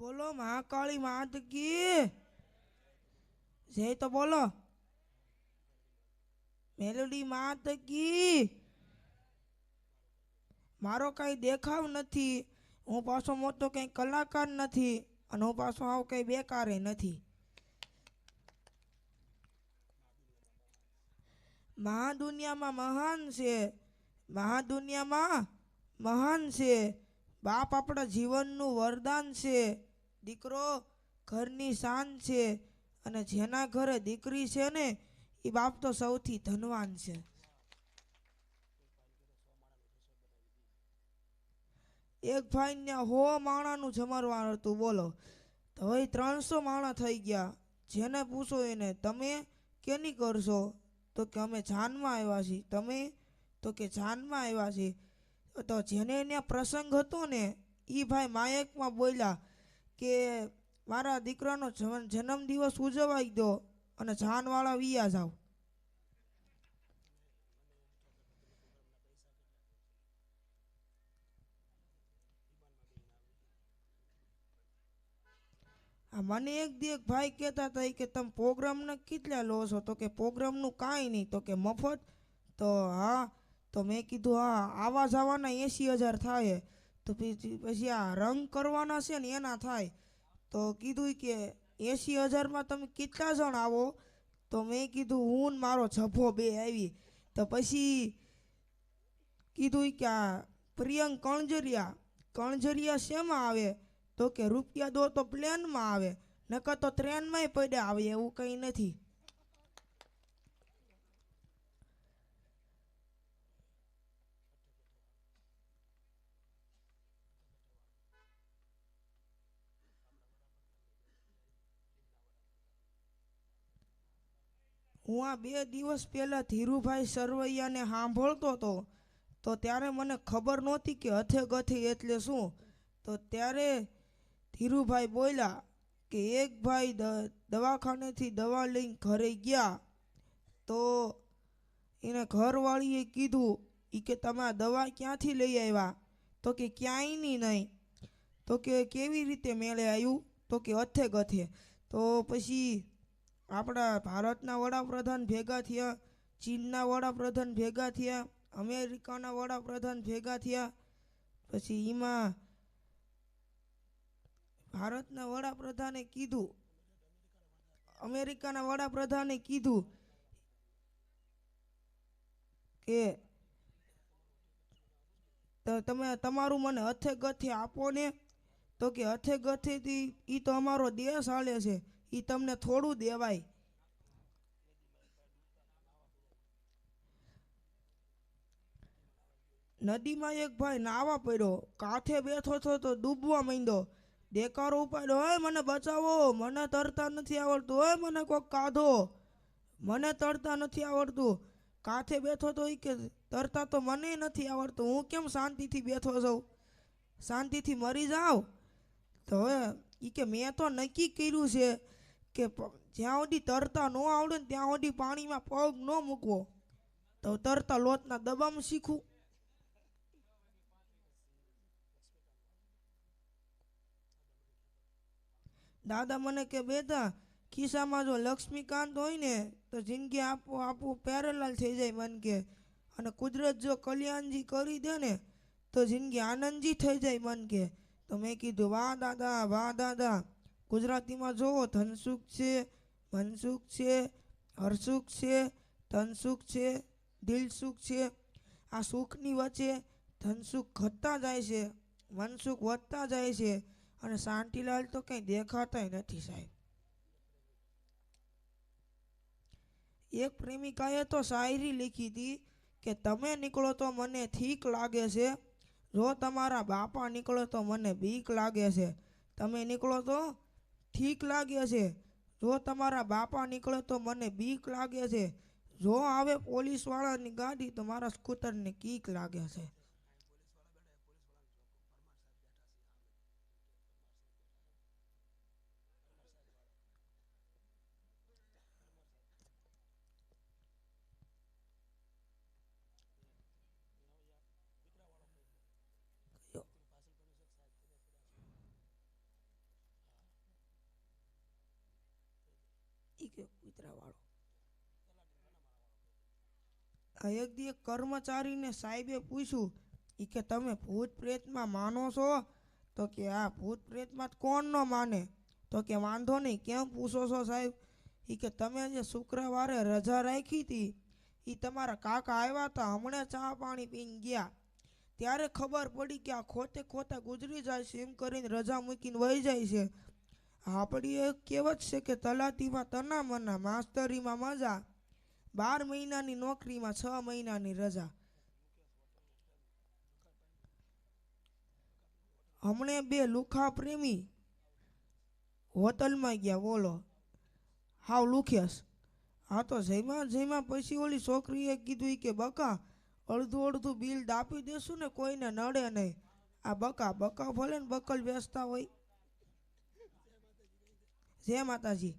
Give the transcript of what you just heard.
बोलो महाकाली मात की जय। तो बोलो मेलोडी मात की। मारो कई देखाव नहीं। हूँ पाछो मोटो कई कलाकार नहीं अने हूँ पाछो आव कई बेकार नहीं। महादुनिया में महान से महादुनिया में महान से बाप अपना जीवन नु वरदान से दीकरो घरनी शान से अने जेना घरे दीकरी छे ने ई बाप तो सौथी धनवान छे। एक भाई ने 100 माणानु जमरवानुं हतुं बोलो तो हवे 300 माणा थई गया। जेने पूछो एने तमे केनी करशो तो के अमे जानमा आव्या छीए। तमे तो के जानमा आव्या छीए। तो जेने ने प्रसंग हतो ने ई भाई मायक में बोल्या के मारा दीकरानो जन्म दिवस उजवाई दो अने जानवाळा विया जाओ। मने एक दी एक भाई कहता था कि तम प्रोग्राम ने कितला लो छो तो के प्रोग्राम नु काई नहीं तो के मफत। तो हाँ तो मैं कीधु हाँ आवा जावाना 80,000 थाय। तो पछी आ रंग करवाना छे ने एना थाय। तो कीधु के 80,000 में तमे कितला जण आवो। तो मैं कीधु हूँ ने मारो झप्पो बे आवी। तो पछी कीधु के आ प्रियंक कणजरिया शेमा आवे तो के रुपया दो तो प्लेन में आवे नकर तो ट्रेन में पड़े आवे एवं कहीं नहीं। हूँ आ 2 दिवस पहला धीरूभाई सरवैया ने सांभळतो तो त्यारे मने खबर नहोती कि हथे गथे एटले शुं। तो त्यारे धीरूभाई बोल्या कि एक भाई दवाखाने थी दवा लईने घरे गया। तो एने घरवाळीए कीधुं ई के तमे आ दवा क्यांथी लई आव्या। तो के क्यांयनी नहीं। तो के केवी रीते मेळे आव्युं तो के हथे गथे। तो पछी आपणा भारतना वडाप्रधान भेगा थया, चीनना वडाप्रधान भेगा थया, अमेरिकाना वडाप्रधान भेगा थया। पछी ईमा भारतना वडाप्रधाने कीधुं अमेरिकाना वडाप्रधाने कीधुं के તમે તમારું મને હથે ગથે આપો ને। તો કે હથે ગથેથી ઈ તો અમારો દેશ હાલે છે ઈ તમને થોડું દેવાય। નદીમાં એક ભાઈ નાવા પડ્યો કાંઠે બેઠો છો તો ડૂબવા માંડ્યો। દેકારો ઉપાડ્યો હોય મને બચાવો મને તરતા નથી આવડતું હોય મને કોક કાઢો મને તરતા નથી આવડતું। કાંઠે બેઠો તો ઈ કે તરતા તો મને નથી આવડતું હું કેમ શાंतिथी બેઠો છું शांतिथी मरी जाओ। तो હવે ઈ કે મેં તો નક્કી કર્યું છે કે જ્યાં સુધી તરતા ન આવડે ને ત્યાં સુધી પાણીમાં પગ ન મૂકવો। તો તરતા લોટના દબામાં શીખું। दादा मने के बेटा खिस्सा में जो लक्ष्मीकांत होय ने तो जिंदगी आपो आपो प्यारेलाल थई जाय मन के अने कुदरत जो कल्याणजी करी दे ने तो जिंदगी आनंदजी थई जाय मन के। तो मैं कीधुं वाह दादा गुजराती में जो धनसुख छे मनसुख छे हरसुख छे धनसुख छे दिलसुख छे। आ सुखनी वच्चे धनसुख घटता जाय छे मनसुख वधता जाय छे अने शांतिलाल तो कई देखाताय नथी साहेब। एक प्रेमिकाए तो शायरी लिखी थी कि तमे निकलो तो मने ठीक लागे छे जो तमारा बापा निकलो तो मने बीक लागे छे। तमे निकलो तो ठीक लागे छे जो तमारा बापा निकलो तो मने बीक लागे छे। जो आवे पोलीस वाळानी गाड़ी तो मारा स्कूटर ने कीक लागे छे। કે કૂતરાવાળો. એક દી એક કર્મચારીને સાહેબે પૂછ્યું ઈ કે તમે ભૂત પ્રેતમાં માનો છો? તો કે આ ભૂત પ્રેતમાં કોણ ન માને? તો કે વાંધો નહીં, કેમ પૂછો છો સાહેબ? ઈ કે તમે જે શુક્રવારે રજા રાખી હતી એ તમારા કાકા આવ્યા હતા, હમણાં ચા પાણી પીને ગયા, ત્યારે ખબર પડી કે આ ખોતે ખોતે ગુજરી જાય છે એમ કરીને રજા મૂકીને વહી જાય છે. આપણી એક કહેવત છે કે તલાટીમાં તના મના, માસ્તરીમાં મજા, 12 મહિનાની નોકરીમાં 6 મહિનાની રજા. હમણે બે લુખા પ્રેમી હોટલમાં ગયા, બોલો હાવ લુખ્યાસ. હા તો જઈમાં પછી ઓલી છોકરીએ કીધું ઈ કે બકા અડધું અડધું બિલ દાપી દેશું ને કોઈને નડે નહીં. આ બકા ભલે ને બકલ વેચતા હોય. જય માતાજી.